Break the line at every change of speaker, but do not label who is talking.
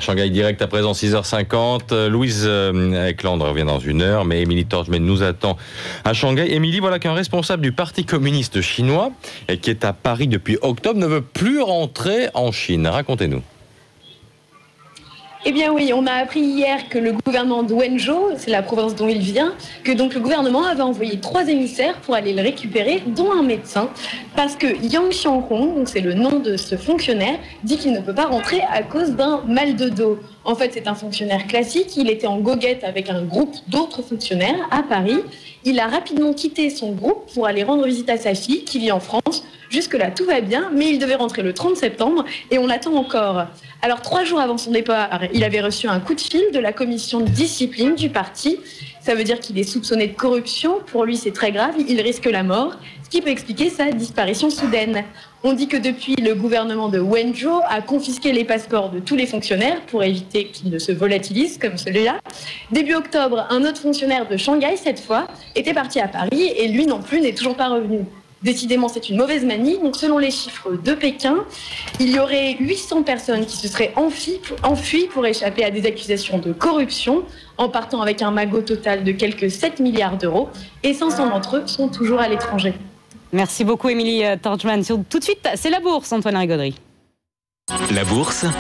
Shanghai Direct à présent 6h50. Louise Ekland revient dans une heure, mais Émilie Torchman nous attend à Shanghai. Émilie, voilà qu'un responsable du Parti communiste chinois, qui est à Paris depuis octobre, ne veut plus rentrer en Chine. Racontez-nous.
Eh bien oui, on a appris hier que le gouvernement de Wenzhou, c'est la province dont il vient, que donc le gouvernement avait envoyé 3 émissaires pour aller le récupérer, dont un médecin, parce que Yang Xianghong, donc c'est le nom de ce fonctionnaire, dit qu'il ne peut pas rentrer à cause d'un mal de dos. En fait, c'est un fonctionnaire classique, il était en goguette avec un groupe d'autres fonctionnaires à Paris. Il a rapidement quitté son groupe pour aller rendre visite à sa fille qui vit en France. Jusque-là, tout va bien, mais il devait rentrer le 30 septembre et on l'attend encore. Alors, 3 jours avant son départ, il avait reçu un coup de fil de la commission de discipline du parti. Ça veut dire qu'il est soupçonné de corruption. Pour lui, c'est très grave, il risque la mort, ce qui peut expliquer sa disparition soudaine. On dit que depuis, le gouvernement de Wenzhou a confisqué les passeports de tous les fonctionnaires pour éviter qu'ils ne se volatilisent comme celui-là. Début octobre, un autre fonctionnaire de Shanghai, cette fois, était parti à Paris et lui non plus n'est toujours pas revenu. Décidément, c'est une mauvaise manie. Donc, selon les chiffres de Pékin, il y aurait 800 personnes qui se seraient enfuies pour échapper à des accusations de corruption, en partant avec un magot total de quelques 7 milliards d'euros. Et 500 d'entre eux sont toujours à l'étranger.
Merci beaucoup, Émilie Torchman. Tout de suite, c'est la bourse, Antoine Rigauderie.
La bourse,